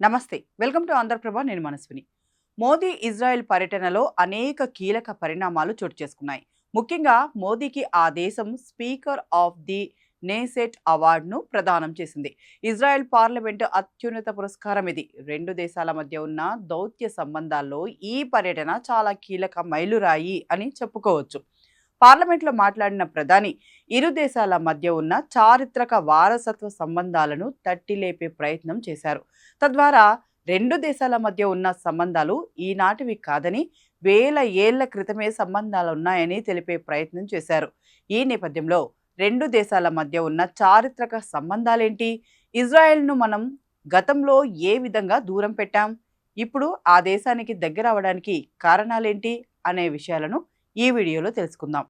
నమస్తే. Welcome to Andhraprabha. నేను Manaswini. Modi Israel పర్యటనలో అనేక కీలక పరిణామాలు చోటు చేసుకున్నాయి. ముఖ్యంగా మోదీకి ఆ దేశం స్పీకర్ ఆఫ్ ది నేసెట్ అవార్డును ప్రదానం చేసింది. ఇజ్రాయెల్ పార్లమెంటు అత్యున్నత పురస్కారం ఇది. రెండు దేశాల మధ్య ఉన్న దౌత్య సంబంధాల్లో ఈ పర్యటన చాలా కీలక మైలురాయి అని చెప్పుకోవచ్చు. పార్లమెంట్లో మాట్లాడిన ప్రధాని ఇరు దేశాల మధ్య ఉన్న చారిత్రక వారసత్వ సంబంధాలను తట్టిలేపే ప్రయత్నం చేశారు. తద్వారా రెండు దేశాల మధ్య ఉన్న సంబంధాలు ఈనాటివి కాదని, వేల ఏళ్ల క్రితమే సంబంధాలున్నాయని తెలిపే ప్రయత్నం చేశారు. ఈ నేపథ్యంలో రెండు దేశాల మధ్య ఉన్న చారిత్రక సంబంధాలేంటి, ఇజ్రాయెల్ను మనం గతంలో ఏ విధంగా దూరం పెట్టాం, ఇప్పుడు ఆ దేశానికి దగ్గర అవడానికి కారణాలేంటి అనే విషయాలను ఈ వీడియోలో తెలుసుకుందాం.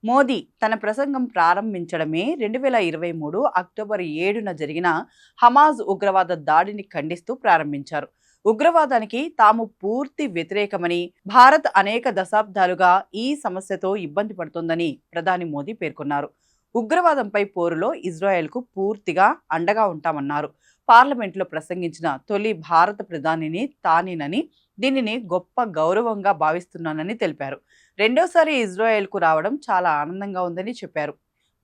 మోదీ తన ప్రసంగం ప్రారంభించడమే 2023 అక్టోబర్ 7న జరిగిన హమాజ్ ఉగ్రవాద దాడిని ఖండిస్తూ ప్రారంభించారు. ఉగ్రవాదానికి తాము పూర్తి వ్యతిరేకమని, భారత్ అనేక దశాబ్దాలుగా ఈ సమస్యతో ఇబ్బంది పడుతోందని ప్రధాని మోదీ పేర్కొన్నారు. ఉగ్రవాదంపై పోరులో ఇజ్రాయెల్కు పూర్తిగా అండగా ఉంటామన్నారు. పార్లమెంట్లో ప్రసంగించిన తొలి భారత ప్రధానిని తానేనని, దీనిని గొప్ప గౌరవంగా భావిస్తున్నానని తెలిపారు. రెండోసారి ఇజ్రాయెల్కు రావడం చాలా ఆనందంగా ఉందని చెప్పారు.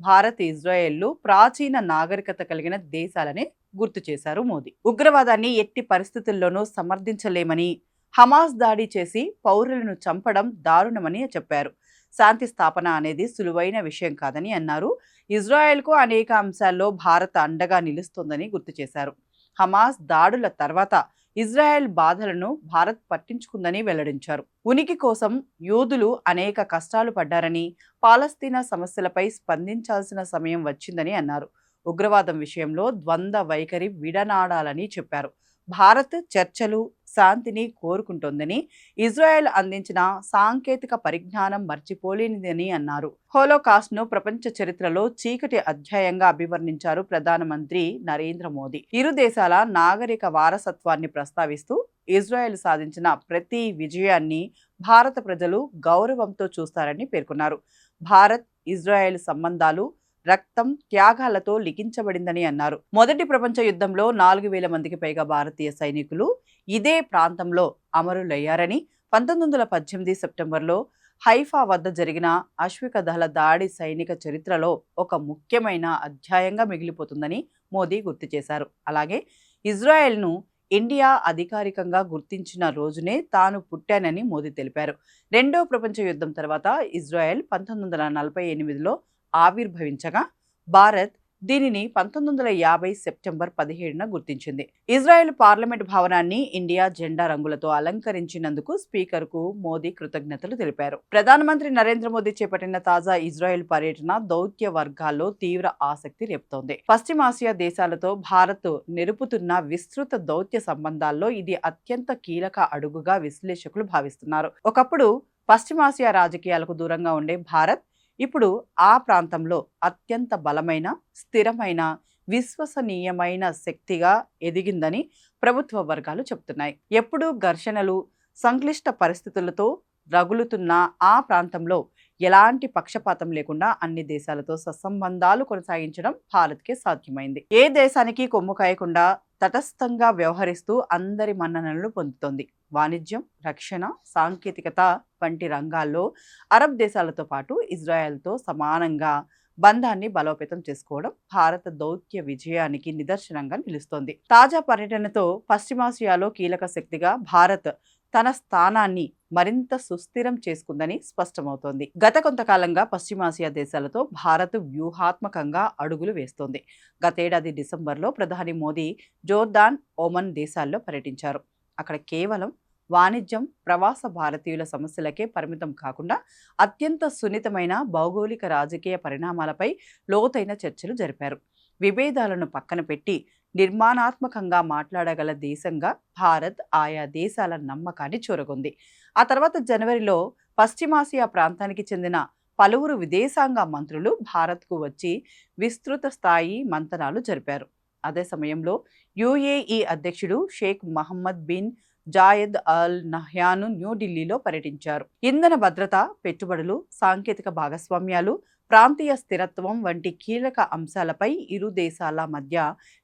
భారత్, ఇజ్రాయెల్లు ప్రాచీన నాగరికత కలిగిన దేశాలని గుర్తు చేశారు మోదీ. ఉగ్రవాదాన్ని ఎట్టి పరిస్థితుల్లోనూ సమర్థించలేమని, హమాస్ దాడి చేసి పౌరులను చంపడం దారుణమని చెప్పారు. శాంతి స్థాపన అనేది సులువైన విషయం కాదని అన్నారు. ఇజ్రాయెల్కు అనేక అంశాల్లో భారత్ అండగా నిలుస్తోందని గుర్తు చేశారు. హమాస్ దాడుల తర్వాత ఇజ్రాయెల్ బాధలను భారత్ పట్టించుకుందని వెల్లడించారు. ఉనికి కోసం యూదులు అనేక కష్టాలు పడ్డారని, పాలస్తీనా సమస్యలపై స్పందించాల్సిన సమయం వచ్చిందని అన్నారు. ఉగ్రవాదం విషయంలో ద్వంద్వ వైఖరి విడనాడాలని చెప్పారు. భారత్ చర్చలు, శాంతిని కోరుకుంటోందని, ఇజ్రాయెల్ అందించిన సాంకేతిక పరిజ్ఞానం మర్చిపోలేనిదని అన్నారు. హోలోకాస్ట్ను ప్రపంచ చరిత్రలో చీకటి అధ్యాయంగా అభివర్ణించారు ప్రధానమంత్రి నరేంద్ర మోదీ. ఇరు దేశాల నాగరిక వారసత్వాన్ని ప్రస్తావిస్తూ ఇజ్రాయెల్ సాధించిన ప్రతి విజయాన్ని భారత ప్రజలు గౌరవంతో చూస్తారని పేర్కొన్నారు. భారత్, ఇజ్రాయెల్ సంబంధాలు రక్తం, త్యాగాలతో లిఖించబడిందని అన్నారు. మొదటి ప్రపంచ యుద్ధంలో 4000 మందికి పైగా భారతీయ సైనికులు ఇదే ప్రాంతంలో అమరులయ్యారని, 1918 సెప్టెంబర్లో హైఫా వద్ద జరిగిన అశ్విక దళ దాడి సైనిక చరిత్రలో ఒక ముఖ్యమైన అధ్యాయంగా మిగిలిపోతుందని మోదీ గుర్తు చేశారు. అలాగే ఇజ్రాయెల్ను ఇండియా అధికారికంగా గుర్తించిన రోజునే తాను పుట్టానని మోదీ తెలిపారు. రెండో ప్రపంచ యుద్ధం తర్వాత ఇజ్రాయెల్ 1948లో ఆవిర్భవించగా, భారత్ దీనిని 1950 సెప్టెంబర్ 17న గుర్తించింది. ఇజ్రాయెల్ పార్లమెంట్ భవనాన్ని ఇండియా జెండా రంగులతో అలంకరించినందుకు స్పీకర్కు మోదీ కృతజ్ఞతలు తెలిపారు. ప్రధానమంత్రి నరేంద్ర మోదీ చేపట్టిన తాజా ఇజ్రాయెల్ పర్యటన దౌత్య వర్గాల్లో తీవ్ర ఆసక్తి రేపుతోంది. పశ్చిమాసియా దేశాలతో భారత్ నిలుపుతున్న విస్తృత దౌత్య సంబంధాల్లో ఇది అత్యంత కీలక అడుగుగా విశ్లేషకులు భావిస్తున్నారు. ఒకప్పుడు పశ్చిమాసియా రాజకీయాలకు దూరంగా ఉండే భారత్ ఇప్పుడు ఆ ప్రాంతంలో అత్యంత బలమైన, స్థిరమైన, విశ్వసనీయమైన శక్తిగా ఎదిగిందని ప్రభుత్వ వర్గాలు చెబుతున్నాయి. ఎప్పుడూ ఘర్షణలు, సంక్లిష్ట పరిస్థితులతో రగులుతున్న ఆ ప్రాంతంలో ఎలాంటి పక్షపాతం లేకుండా అన్ని దేశాలతో సత్సంబంధాలు కొనసాగించడం భారత్కే సాధ్యమైంది. ఏ దేశానికి కొమ్ము కాయకుండా తటస్థంగా వ్యవహరిస్తూ అందరి మన్ననలను పొందుతోంది. వాణిజ్యం, రక్షణ, సాంకేతికత వంటి రంగాల్లో అరబ్ దేశాలతో పాటు ఇజ్రాయెల్తో సమానంగా బంధాన్ని బలోపేతం చేసుకోవడం భారత దౌత్య విజయానికి నిదర్శనంగా నిలుస్తోంది. తాజా పర్యటనతో పశ్చిమాసియాలో కీలక శక్తిగా భారత్ తన స్థానాన్ని మరింత సుస్థిరం చేసుకుందని స్పష్టమవుతోంది. గత కొంతకాలంగా పశ్చిమాసియా దేశాలతో భారత్ వ్యూహాత్మకంగా అడుగులు వేస్తోంది. గతేడాది డిసెంబర్లో ప్రధాని మోదీ జోర్దాన్, ఒమన్ దేశాల్లో పర్యటించారు. అక్కడ కేవలం వాణిజ్యం, ప్రవాస భారతీయుల సమస్యలకే పరిమితం కాకుండా అత్యంత సున్నితమైన భౌగోళిక రాజకీయ పరిణామాలపై లోతైన చర్చలు జరిపారు. విభేదాలను పక్కన పెట్టి నిర్మాణాత్మకంగా మాట్లాడగల దేశంగా భారత్ ఆయా దేశాల నమ్మకాన్ని చూరగొంది. ఆ తర్వాత జనవరిలో పశ్చిమాసియా ప్రాంతానికి చెందిన పలువురు విదేశాంగ మంత్రులు భారత్కు వచ్చి విస్తృత స్థాయి మంతనాలు జరిపారు. అదే సమయంలో యుఏఈ అధ్యక్షుడు Sheikh Mohamed bin Zayed Al Nahyan న్యూఢిల్లీలో పర్యటించారు. ఇంధన భద్రత, పెట్టుబడులు, సాంకేతిక భాగస్వామ్యాలు, ప్రాంతీయ స్థిరత్వం వంటి కీలక అంశాలపై ఇరు దేశాల మధ్య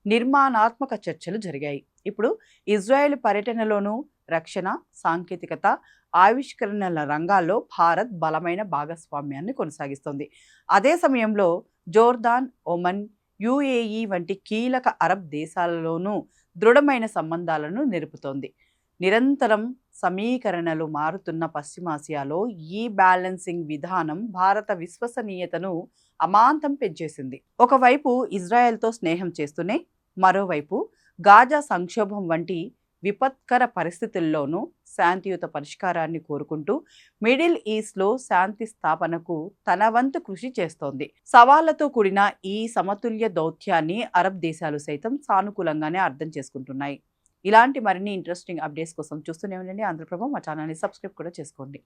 నిర్మాణాత్మక చర్చలు జరిగాయి. ఇప్పుడు ఇజ్రాయెల్ పర్యటనలోనూ రక్షణ, సాంకేతికత, ఆవిష్కరణల రంగాల్లో భారత్ బలమైన భాగస్వామ్యాన్ని కొనసాగిస్తోంది. అదే సమయంలో జోర్దాన్, ఒమన్, యుఏఈ వంటి కీలక అరబ్ దేశాలలోనూ దృఢమైన సంబంధాలను నిలుపుతోంది. నిరంతరం సమీకరణలు మారుతున్న పశ్చిమాసియాలో ఈ బ్యాలెన్సింగ్ విధానం భారత విశ్వసనీయతను అమాంతం పెంచేసింది. ఒకవైపు ఇజ్రాయెల్తో స్నేహం చేస్తూనే మరోవైపు గాజా సంక్షోభం వంటి విపత్కర పరిస్థితుల్లోనూ శాంతియుత పరిష్కారాన్ని కోరుకుంటూ మిడిల్ ఈస్ట్లో శాంతి స్థాపనకు తన వంతు కృషి చేస్తోంది. సవాళ్లతో కూడిన ఈ సమతుల్య దౌత్యాన్ని అరబ్ దేశాలు సైతం సానుకూలంగానే అర్థం చేసుకుంటున్నాయి. ఇలాంటి మరిన్ని ఇంట్రెస్టింగ్ అప్డేట్స్ కోసం చూస్తూనే ఉండండి ఆంధ్రప్రభ. మా ఛానల్ని సబ్స్క్రైబ్ కూడా చేసుకోండి.